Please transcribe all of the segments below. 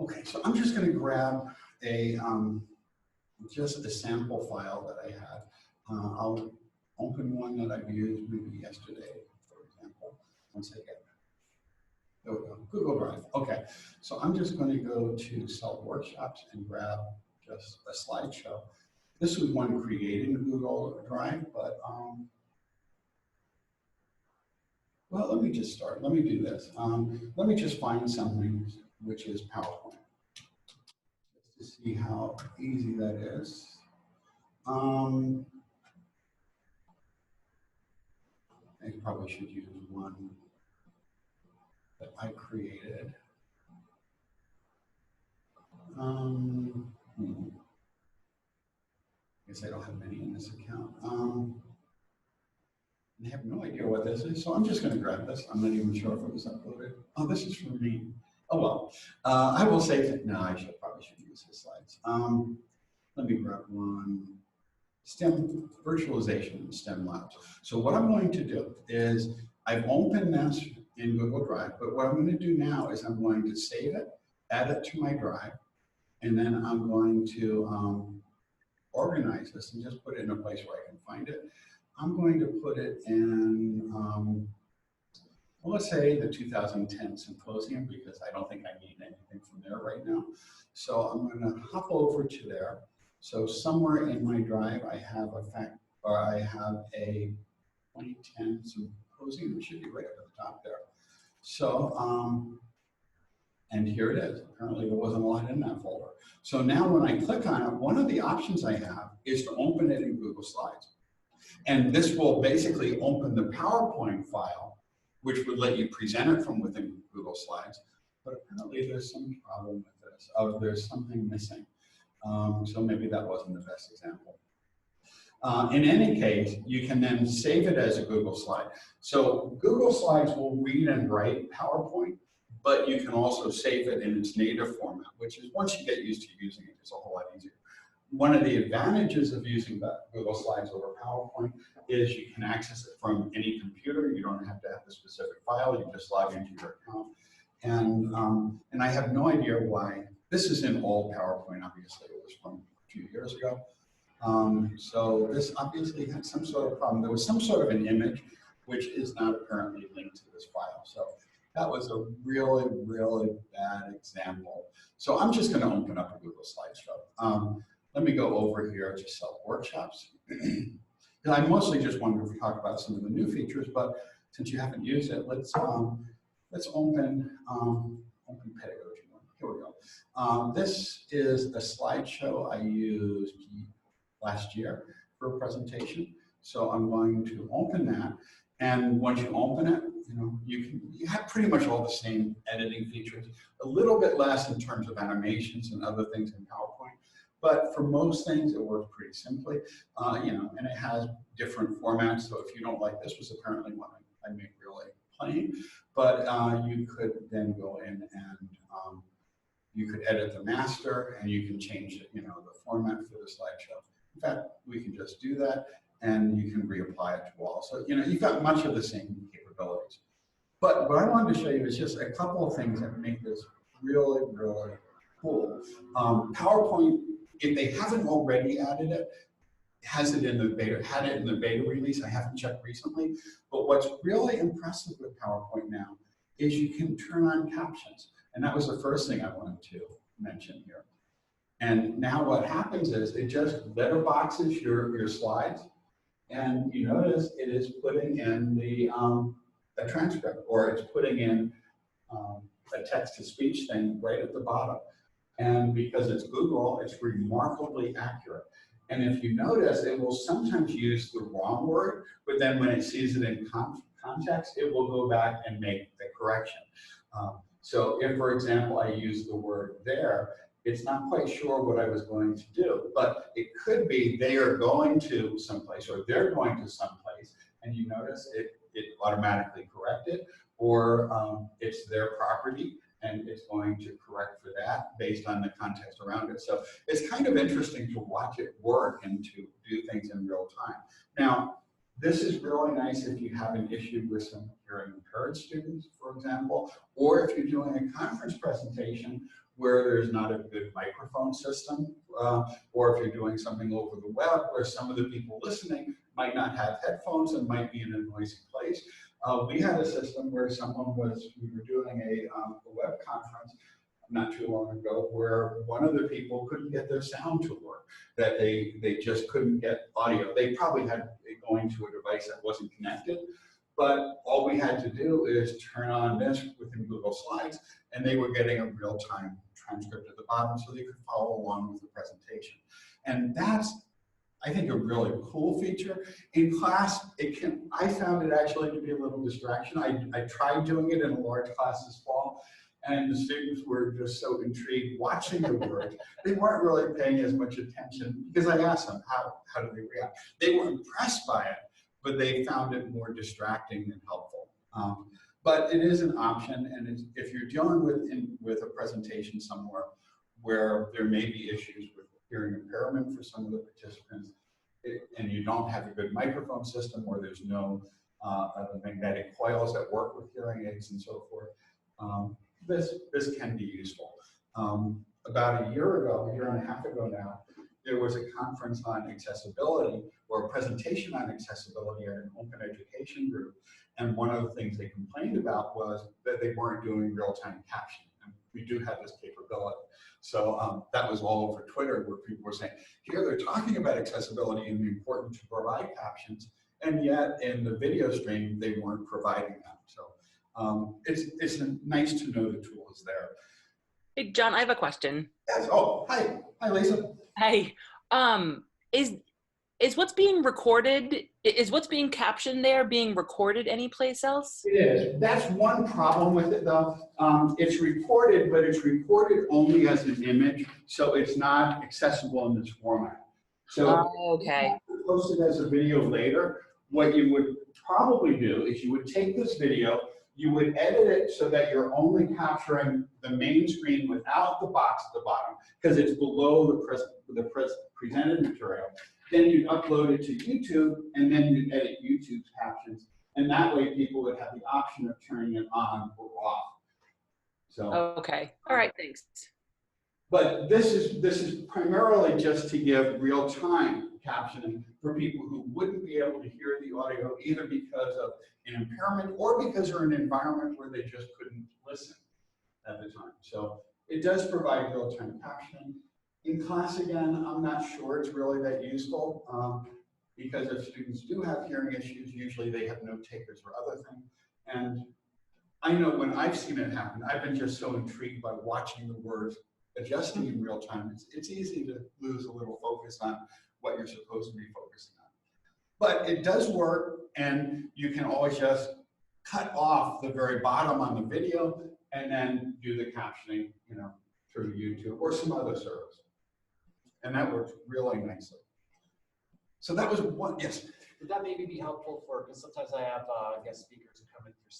Okay, so I'm just going to grab a just a sample file that I had. I'll open one that I've used maybe yesterday, for example. Once I get there we go, Google Drive. Okay, so I'm just going to go to Self Workshops and grab just a slideshow. This was one created in Google Drive, but well, let me just start. Let me do this. Let me just find something which is PowerPoint, just to see how easy that is. I probably should use one that I created. I guess I don't have many in this account. I have no idea what this is, so I'm just going to grab this. I'm not even sure if it was uploaded. Oh, this is from me. Oh well. I will save it. No, I probably should use his slides. Let me grab one. STEM virtualization in STEM labs. So what I'm going to do is I've opened this in Google Drive, but what I'm going to do now is I'm going to save it, add it to my drive, and then I'm going to organize this and just put it in a place where I can find it. I'm going to put it in, well, let's say the 2010 symposium, because I don't think I need anything from there right now. So I'm going to hop over to there. So somewhere in my drive, I have a 2010 symposium. It should be right up at the top there. So, and here it is. Apparently there wasn't a lot in that folder. So now when I click on it, one of the options I have is to open it in Google Slides. And this will basically open the PowerPoint file, which would let you present it from within Google Slides. But apparently there's some problem with this. Oh, there's something missing. So maybe that wasn't the best example. In any case, you can then save it as a Google slide. So Google Slides will read and write PowerPoint, but you can also save it in its native format, which is, once you get used to using it, it's a whole lot easier. One of the advantages of using Google Slides over PowerPoint is you can access it from any computer. You don't have to have the specific file. You just log into your account. And I have no idea why. This is an old PowerPoint, obviously. It was from a few years ago. So this obviously had some sort of problem. There was some sort of an image which is not apparently linked to this file. So that was a really, really bad example. So I'm just going to open up a Google slideshow. Let me go over here to Self Workshops. I mostly just wanted to talk about some of the new features, but since you haven't used it, let's open pedagogy. Here we go. This is a slideshow I used last year for a presentation. So I'm going to open that, and once you open it, you have pretty much all the same editing features, a little bit less in terms of animations and other things in PowerPoint. But for most things, it works pretty simply, and it has different formats. So if you don't like this, was apparently one I made really plain, but you could then go in and you could edit the master, and you can change it, the format for the slideshow. In fact, we can just do that, and you can reapply it to all. So you've got much of the same capabilities. But what I wanted to show you is just a couple of things that make this really, really cool. PowerPoint, if they haven't already added it, had it in the beta release. I haven't checked recently. But what's really impressive with PowerPoint now is you can turn on captions. And that was the first thing I wanted to mention here. And now what happens is it just letterboxes your slides. And you notice it is putting in a transcript, or it's putting in a text-to-speech thing right at the bottom. And because it's Google, it's remarkably accurate. And if you notice, it will sometimes use the wrong word, but then when it sees it in context, it will go back and make the correction. So if, for example, I use the word there, it's not quite sure what I was going to do, but it could be they are going to someplace, or they're going to someplace, and you notice it automatically corrected, or it's their property, and it's going to correct for that based on the context around it. So it's kind of interesting to watch it work and to do things in real time. Now, This is really nice if you have an issue with some hearing impaired students, for example, or if you're doing a conference presentation where there's not a good microphone system, or if you're doing something over the web where some of the people listening might not have headphones and might be in a noisy place. We had a system where we were doing a web conference not too long ago where one of the people couldn't get their sound to work, that they just couldn't get audio. They probably had it going to a device that wasn't connected, but all we had to do is turn on this within Google Slides, and they were getting a real-time transcript at the bottom so they could follow along with the presentation. And that's, I think, a really cool feature. In class, I found it actually to be a little distraction. I tried doing it in a large class this fall, and the students were just so intrigued watching the words. They weren't really paying as much attention because I asked them, how do they react? They were impressed by it, but they found it more distracting than helpful. But it is an option, and if you're dealing with a presentation somewhere where there may be issues with hearing impairment for some of the participants, and you don't have a good microphone system, or there's no magnetic coils that work with hearing aids and so forth, this can be useful. About a year and a half ago now, there was a conference on accessibility, or a presentation on accessibility at an open education group, and one of the things they complained about was that they weren't doing real-time captioning. And we do have this capability. So that was all over Twitter, where people were saying, here they're talking about accessibility and the importance to provide captions, and yet in the video stream, they weren't providing them. So it's nice to know the tool is there. Hey, John, I have a question. Yes. Oh, hi. Hi, Lisa. Hey, is what's being recorded, is what's being captioned there being recorded anyplace else? It is. That's one problem with it, though. It's recorded, but it's recorded only as an image, so it's not accessible in this format. So okay. if you post it as a video later, what you would probably do is you would take this video, you would edit it so that you're only capturing the main screen without the box at the bottom, because it's below the presented material. Then you'd upload it to YouTube, and then you'd edit YouTube's captions. And that way people would have the option of turning it on or off. So okay. All right, thanks. But this is primarily just to give real-time captioning for people who wouldn't be able to hear the audio either because of an impairment or because they're in an environment where they just couldn't listen at the time. So it does provide real-time captioning. In class, again, I'm not sure it's really that useful because if students do have hearing issues, usually they have note takers or other things. And I know when I've seen it happen, I've been just so intrigued by watching the words adjusting in real time. It's easy to lose a little focus on what you're supposed to be focusing on. But it does work, and you can always just cut off the very bottom on the video and then do the captioning, through YouTube or some other service. And that works really nicely. So that was one, yes? Would that maybe be helpful because sometimes I have guest speakers who come in through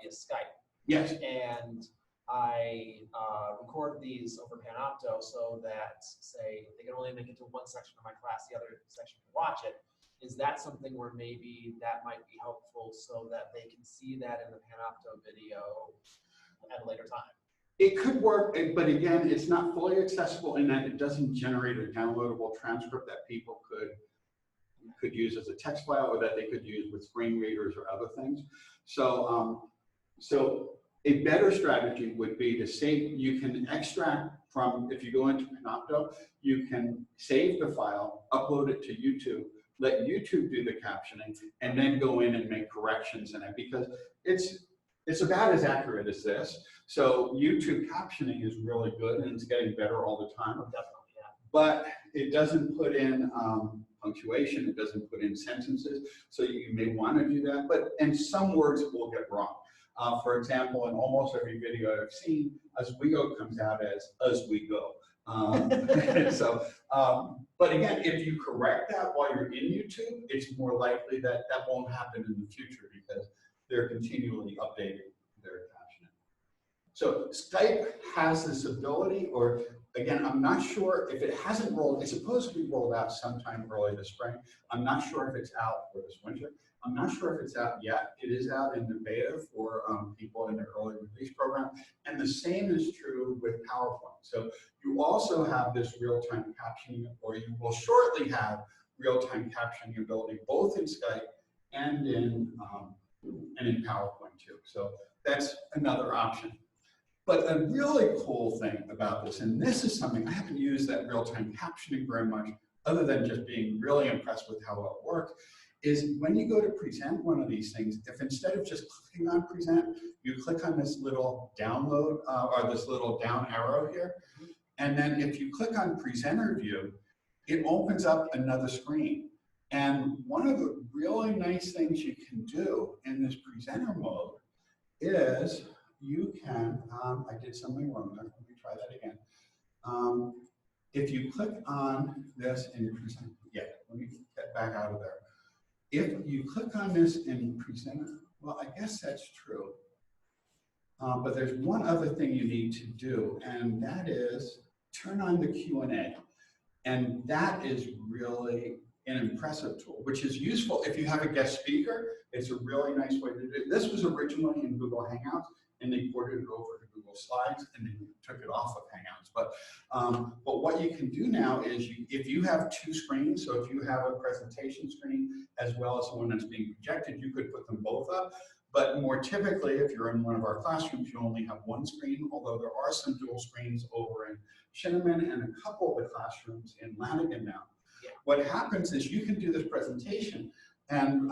via Skype. Yes. And I record these over Panopto so that, say, they can only make it to one section of my class, the other section can watch it. Is that something where maybe that might be helpful so that they can see that in the Panopto video at a later time? It could work, but again, it's not fully accessible in that it doesn't generate a downloadable transcript that people could use as a text file or that they could use with screen readers or other things. So, so a better strategy would be to save. You can extract from, if you go into Panopto, you can save the file, upload it to YouTube, let YouTube do the captioning, and then go in and make corrections in it, because it's about as accurate as this. So YouTube captioning is really good, and it's getting better all the time. Definitely, yeah. But it doesn't put in punctuation, it doesn't put in sentences, so you may want to do that, and some words it will get wrong. For example, in almost every video I've seen, as we go comes out as we go. But again, if you correct that while you're in YouTube, it's more likely that that won't happen in the future because they're continually updating their captioning. So Skype has this ability, or again, I'm not sure if it hasn't rolled, it's supposed to be rolled out sometime early this spring. I'm not sure if it's out for this winter. I'm not sure if it's out yet. It is out in the beta for people in the early release program. And the same is true with PowerPoint. So you also have this real-time captioning, or you will shortly have real-time captioning ability, both in Skype and in PowerPoint too. So that's another option. But a really cool thing about this, and this is something I haven't used that real-time captioning very much, other than just being really impressed with how well it works, is when you go to present one of these things, if instead of just clicking on present, you click on this little download or this little down arrow here, and then if you click on presenter view, it opens up another screen. And one of the really nice things you can do in this presenter mode is you can, I did something wrong there, let me try that again. If you click on this in present, yeah, let me get back out of there. If you click on this in presenter, well, I guess that's true. But there's one other thing you need to do, and that is turn on the Q&A. And that is really an impressive tool, which is useful if you have a guest speaker. It's a really nice way to do it. This was originally in Google Hangouts, and they ported it over to Google Slides, and they took it off of Hangouts. But what you can do now is, if you have two screens, so if you have a presentation screen as well as the one that's being projected, you could put them both up. But more typically, if you're in one of our classrooms, you only have one screen, although there are some dual screens over in Shinneman and a couple of the classrooms in Lanigan now. Yeah. What happens is you can do this presentation, and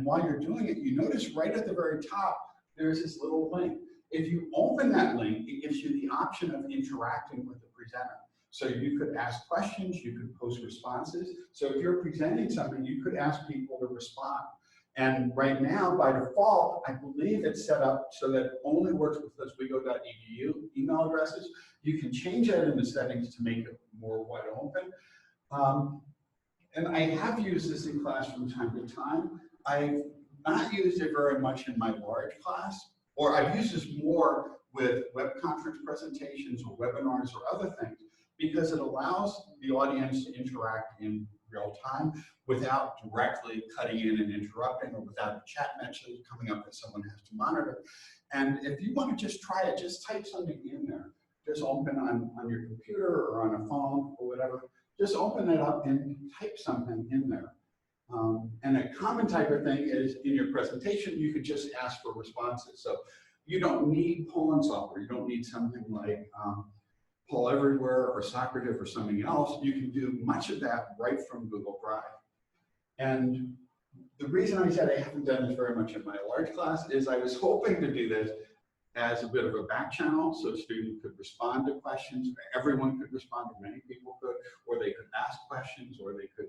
while you're doing it, you notice right at the very top, there's this little link. If you open that link, it gives you the option of interacting with the presenter. So you could ask questions, you could post responses. So if you're presenting something, you could ask people to respond. And right now, by default, I believe it's set up so that it only works with oswego.edu email addresses. You can change that in the settings to make it more wide open. And I have used this in class from time to time. I've not used it very much in my large class, or I've used this more with web conference presentations or webinars or other things, because it allows the audience to interact in real time without directly cutting in and interrupting, or without a chat message coming up that someone has to monitor. And if you want to just try it, just type something in there. Just open on your computer or on a phone or whatever. Just open it up and type something in there. And a common type of thing is, in your presentation, you could just ask for responses. So you don't need polling software. You don't need something like Poll Everywhere or Socrative or something else. You can do much of that right from Google Drive. And the reason I said I haven't done this very much in my large class is I was hoping to do this as a bit of a back channel, so students could respond to questions, everyone could respond, or many people could, or they could ask questions, or they could,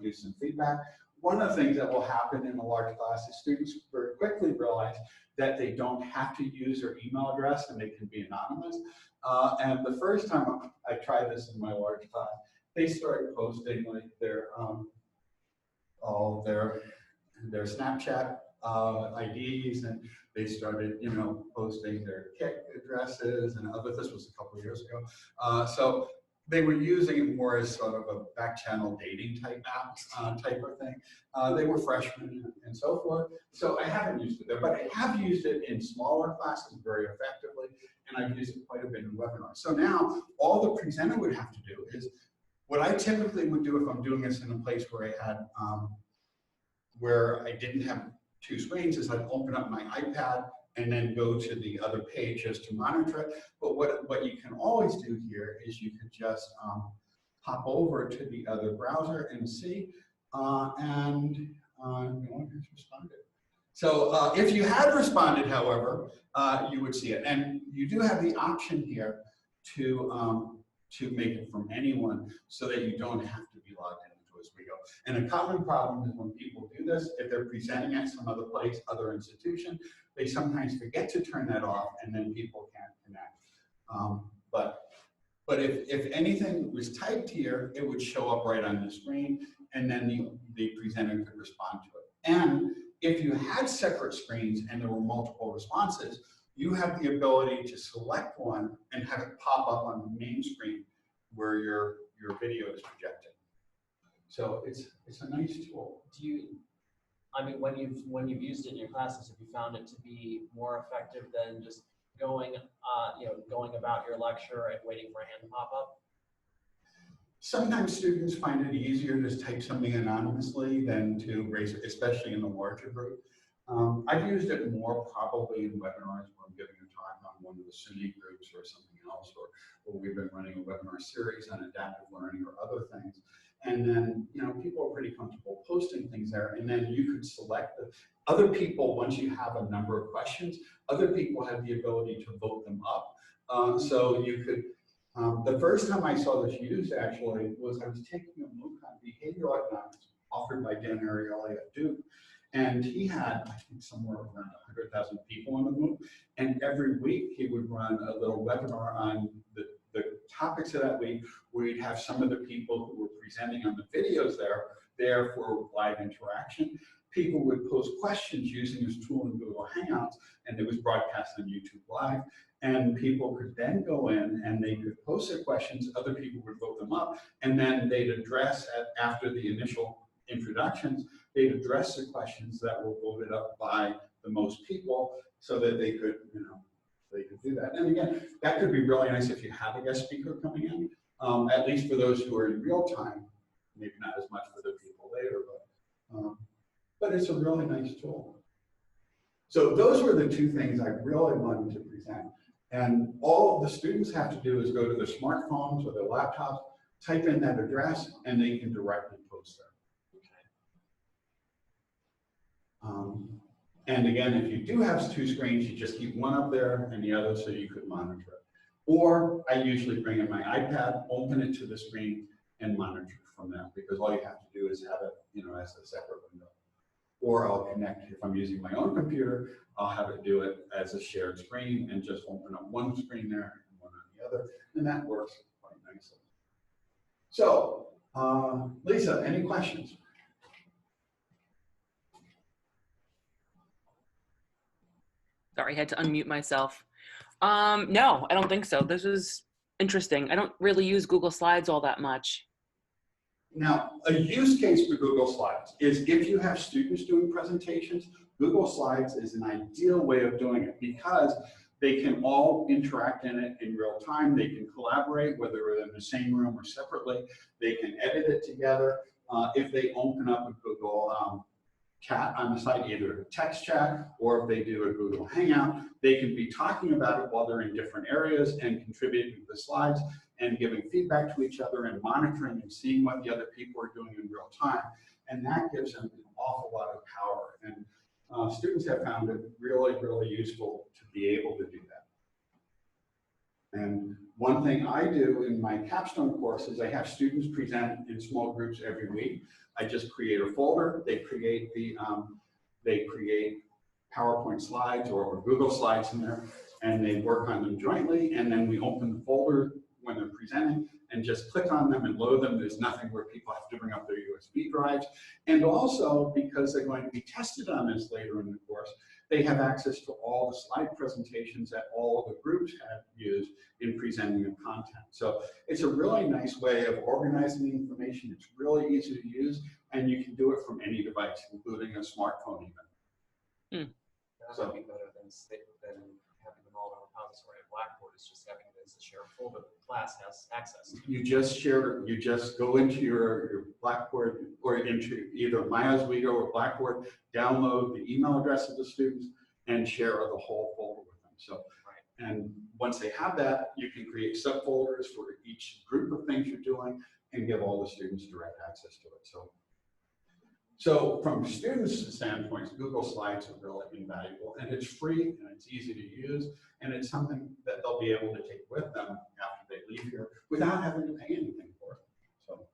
do some feedback. One of the things that will happen in a large class is students very quickly realize that they don't have to use their email address and they can be anonymous. And the first time I tried this in my large class, they started posting like their Snapchat IDs, and they started, posting their KIC addresses and other. This was a couple of years ago. So they were using it more as sort of a back channel dating type app type of thing. They were freshmen and so forth. So I haven't used it there, but I have used it in smaller classes very effectively, and I've used it quite a bit in webinars. So now all the presenter would have to do is, what I typically would do if I'm doing this in a place where I had, where I didn't have two screens, is I'd open up my iPad and then go to the other page just to monitor it. But what you can always do here is you could just hop over to the other browser and see, and no one has responded. So if you had responded, however, you would see it. And you do have the option here to make it from anyone, so that you don't have to be logged into Oswego. And a common problem is when people do this, if they're presenting at some other place, other institution, they sometimes forget to turn that off, and then people can't connect. But if anything was typed here, it would show up right on the screen, and then the presenter could respond to it. And if you had separate screens and there were multiple responses, you have the ability to select one and have it pop up on the main screen where your video is projected. So it's a nice tool. Do you, I mean, when you've used it in your classes, have you found it to be more effective than just going about your lecture and waiting for a hand to pop up? Sometimes students find it easier to type something anonymously than to raise it, especially in a larger group. I've used it more probably in webinars where I'm giving a talk on one of the SUNY groups or something else, or we've been running a webinar series on adaptive learning or other things. And then, people are pretty comfortable posting things there, and then you could select the other people. Once you have a number of questions, other people have the ability to vote them up. So you could, the first time I saw this used actually was I was taking a MOOC on behavioral economics offered by Dan Ariely at Duke. And he had, I think, somewhere around 100,000 people in the MOOC. And every week he would run a little webinar on the topics of that week, where you'd have some of the people who were presenting on the videos there for live interaction. People would post questions using this tool in Google Hangouts, and it was broadcast on YouTube Live. And people could then go in and they could post their questions, other people would vote them up, and then they'd address, after the initial introductions, they'd address the questions that were voted up by the most people so that they could, they could do that. And again, that could be really nice if you have a guest speaker coming in, at least for those who are in real time, maybe not as much for the people later, but it's a really nice tool. So those were the two things I really wanted to present. And all the students have to do is go to their smartphones or their laptops, type in that address, and they can directly post there. And again, if you do have two screens, you just keep one up there and the other so you could monitor it. Or I usually bring in my iPad, open it to the screen, and monitor it from there, because all you have to do is have it, as a separate window. Or I'll connect, if I'm using my own computer, I'll have it do it as a shared screen and just open up one screen there and one on the other, and that works quite nicely. So, Lisa, any questions? Sorry, I had to unmute myself. No, I don't think so. This was interesting. I don't really use Google Slides all that much. Now, a use case for Google Slides is if you have students doing presentations, Google Slides is an ideal way of doing it because they can all interact in it in real time. They can collaborate, whether they're in the same room or separately. They can edit it together. If they open up a Google chat on the site, either a text chat or if they do a Google Hangout, they can be talking about it while they're in different areas and contributing to the slides and giving feedback to each other and monitoring and seeing what the other people are doing in real time. And that gives them an awful lot of power. And students have found it really, really useful to be able to do that. And one thing I do in my capstone course is I have students present in small groups every week. I just create a folder. They create PowerPoint slides or Google Slides in there, and they work on them jointly. And then we open the folder when they're presenting and just click on them and load them. There's nothing where people have to bring up their USB drives. And also, because they're going to be tested on this later in the course, they have access to all the slide presentations that all of the groups have used in presenting the content. So it's a really nice way of organizing the information. It's really easy to use, and you can do it from any device, including a smartphone even. That might be better than having them all in a repository at Blackboard. It's just having it as a shared folder that the class has access to. You just go into your Blackboard or into either MyOsWeGo or Blackboard, download the email address of the students, and share the whole folder with them. So, and once they have that, you can create subfolders for each group of things you're doing and give all the students direct access to it. So from students' standpoints, Google Slides are really invaluable, and it's free and it's easy to use, and it's something that they'll be able to take with them after they leave here without having to pay anything for it. So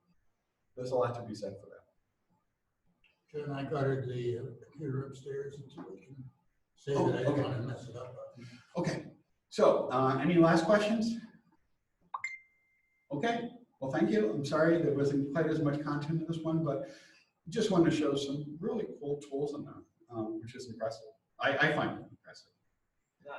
there's a lot to be said for that. Can I guarded the computer upstairs until we can say that I don't want to mess it up? Okay, so any last questions? Okay, well, thank you. I'm sorry there wasn't quite as much content in this one, but just wanted to show some really cool tools in there, which is impressive. I find it impressive. Yeah,